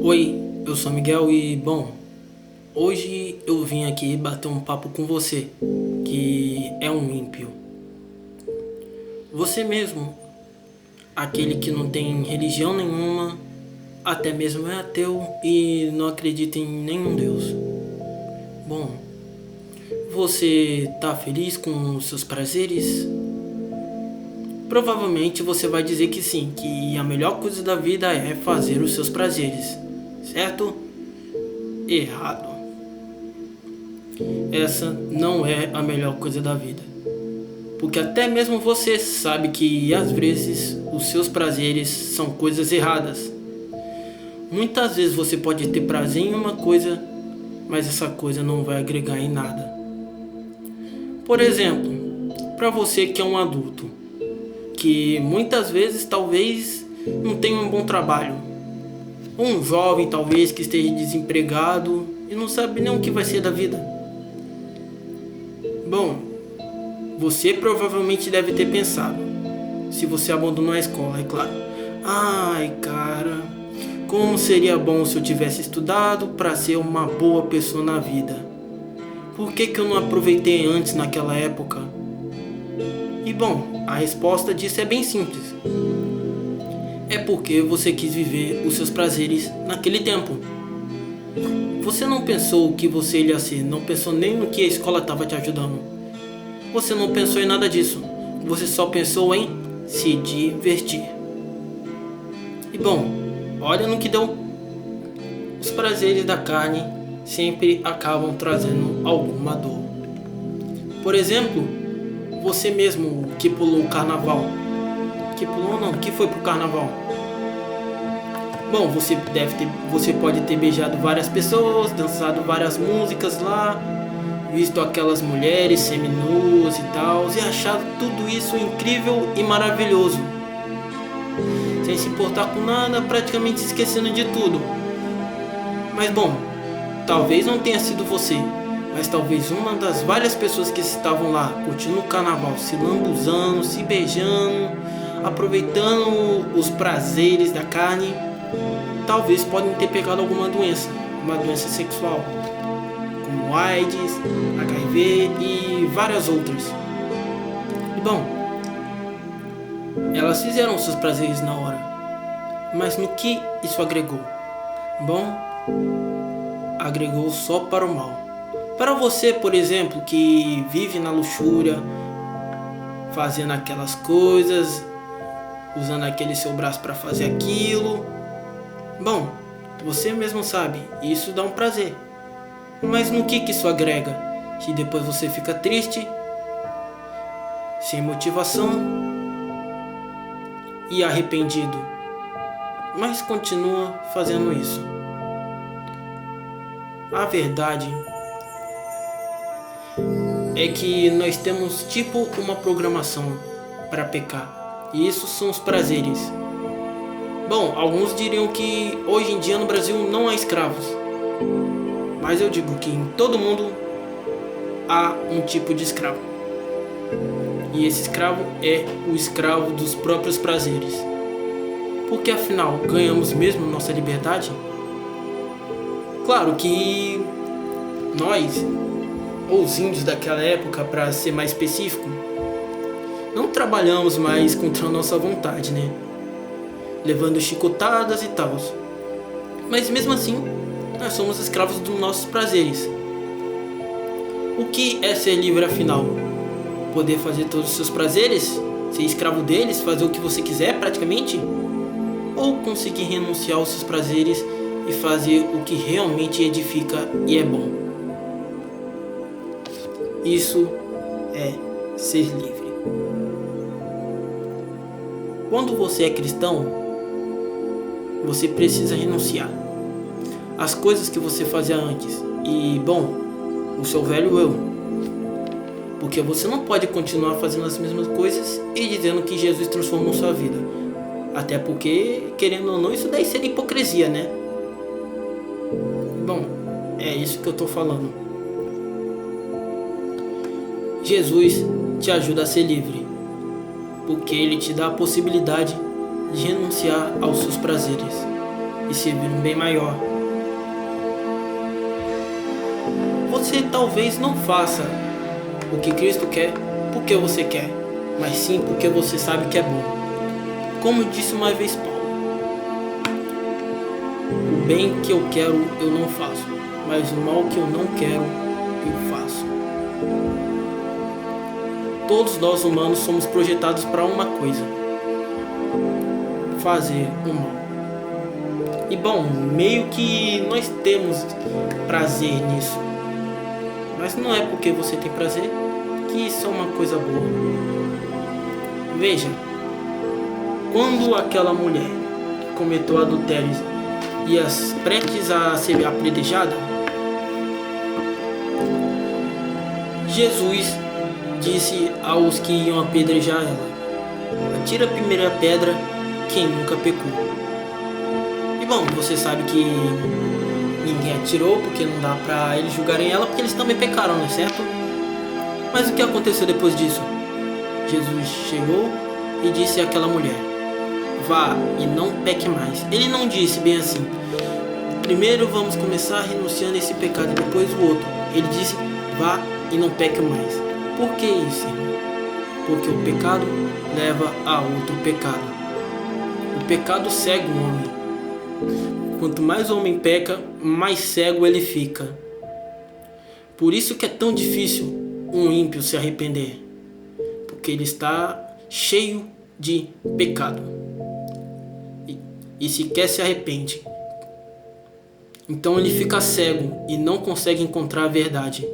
Oi, eu sou Miguel e, hoje eu vim aqui bater um papo com você, que é um ímpio. Você mesmo, aquele que não tem religião nenhuma, até mesmo é ateu e não acredita em nenhum Deus. Bom, você tá feliz com os seus prazeres? Provavelmente você vai dizer que sim, que a melhor coisa da vida é fazer os seus prazeres, certo? Errado. Essa não é a melhor coisa da vida. Porque até mesmo você sabe que às vezes os seus prazeres são coisas erradas. Muitas vezes você pode ter prazer em uma coisa, mas essa coisa não vai agregar em nada. Por exemplo, para você que é um adulto, que muitas vezes talvez não tenha um bom trabalho, ou um jovem talvez que esteja desempregado e não sabe nem o que vai ser da vida. Bom, você provavelmente deve ter pensado, se você abandonou a escola, é claro. Ai, cara, como seria bom se eu tivesse estudado para ser uma boa pessoa na vida. Por que eu não aproveitei antes naquela época? E bom, a resposta disso é bem simples. É porque você quis viver os seus prazeres naquele tempo. Você não pensou o que você ia ser, não pensou nem no que a escola estava te ajudando. Você não pensou em nada disso. Você só pensou em se divertir. E bom, olha no que deu. Os prazeres da carne sempre acabam trazendo alguma dor. Por exemplo, você mesmo que pulou o carnaval. Que foi pro carnaval. Bom, você pode ter beijado várias pessoas, dançado várias músicas lá, visto aquelas mulheres seminuas e tal, e achado tudo isso incrível e maravilhoso. Sem se importar com nada, praticamente esquecendo de tudo. Mas bom, talvez não tenha sido você, mas talvez uma das várias pessoas que estavam lá curtindo o carnaval, se lambuzando, se beijando, aproveitando os prazeres da carne, talvez podem ter pegado alguma doença, uma doença sexual, como AIDS, HIV e várias outras. E bom, elas fizeram seus prazeres na hora, mas no que isso agregou? Bom, agregou só para o mal. Para você, por exemplo, que vive na luxúria, fazendo aquelas coisas, usando aquele seu braço para fazer aquilo. Bom, você mesmo sabe, isso dá um prazer. Mas no que isso agrega? Que depois você fica triste, sem motivação e arrependido, mas continua fazendo isso. A verdade é que nós temos tipo uma programação para pecar. E isso são os prazeres. Bom, alguns diriam que hoje em dia no Brasil não há escravos. Mas eu digo que em todo mundo há um tipo de escravo. E esse escravo é o escravo dos próprios prazeres. Porque afinal, ganhamos mesmo nossa liberdade? Claro que nós, ou os índios daquela época, para ser mais específico, não trabalhamos mais contra a nossa vontade, né? Levando chicotadas e tal. Mas mesmo assim, nós somos escravos dos nossos prazeres. O que é ser livre afinal? Poder fazer todos os seus prazeres? Ser escravo deles? Fazer o que você quiser praticamente? Ou conseguir renunciar aos seus prazeres e fazer o que realmente edifica e é bom? Isso é ser livre. Quando você é cristão, você precisa renunciar às coisas que você fazia antes. E, bom, o seu velho eu. Porque você não pode continuar fazendo as mesmas coisas e dizendo que Jesus transformou sua vida. Até porque, querendo ou não, isso daí seria hipocrisia, né? Bom, é isso que eu tô falando. Jesus te ajuda a ser livre, porque Ele te dá a possibilidade de renunciar aos seus prazeres. e servir um bem maior. Você talvez não faça o que Cristo quer porque você quer, mas sim porque você sabe que é bom. Como disse uma vez Paulo: o bem que eu quero eu não faço, mas o mal que eu não quero eu faço. Todos nós humanos somos projetados para uma coisa: fazer o mal. E bom, meio que nós temos prazer nisso, mas não é porque você tem prazer que isso é uma coisa boa. Veja, quando aquela mulher que cometeu adultério ia prestes a ser apedrejada, Jesus disse aos que iam apedrejar ela: atira a primeira pedra quem nunca pecou. E bom, você sabe que ninguém atirou porque não dá pra eles julgarem ela, porque eles também pecaram, não é certo? Mas o que aconteceu depois disso? Jesus chegou e disse àquela mulher: vá e não peque mais. Ele não disse bem assim: primeiro vamos começar renunciando a esse pecado e depois o outro. Ele disse: vá e não peque mais. Por que isso, irmão? Porque o pecado leva a outro pecado. O pecado cega o homem. Quanto mais o homem peca, mais cego ele fica. Por isso que é tão difícil um ímpio se arrepender, porque ele está cheio de pecado e sequer se arrepende. Então ele fica cego e não consegue encontrar a verdade.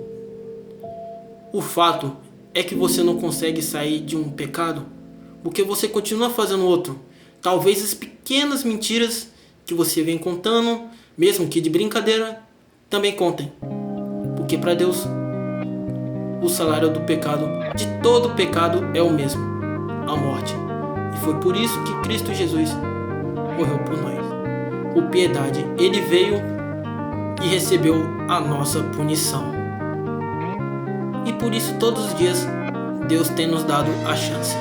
O fato é que você não consegue sair de um pecado porque você continua fazendo outro. Talvez as pequenas mentiras que você vem contando, mesmo que de brincadeira, também contem. Porque para Deus, o salário do pecado, de todo pecado, é o mesmo: a morte. E foi por isso que Cristo Jesus morreu por nós. Por piedade, ele veio e recebeu a nossa punição. E por isso todos os dias Deus tem nos dado a chance.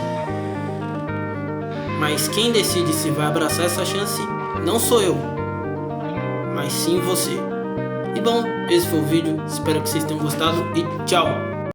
Mas quem decide se vai abraçar essa chance não sou eu, mas sim você. E bom, esse foi o vídeo, espero que vocês tenham gostado e tchau!